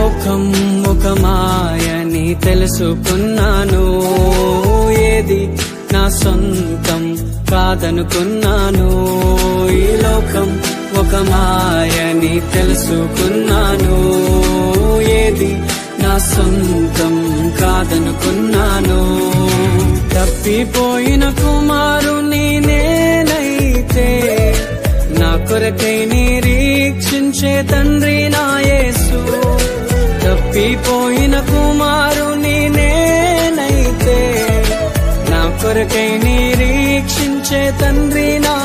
లోకం ఒక మాయని తెలుసుకున్నాను, ఏది నా సొంతం కాదనుకున్నాను. ఈ లోకం ఒక మాయని తెలుసుకున్నాను, ఏది నా సొంతం కాదనుకున్నాను. తప్పిపోయిన కుమారుని నేనైతే నా కొరకై నిరీక్షించే తండ్రి నా యేసు. తప్పిపోయిన కుమారుని నేనైతే నా కొరకై నిరీక్షించే తండ్రి నా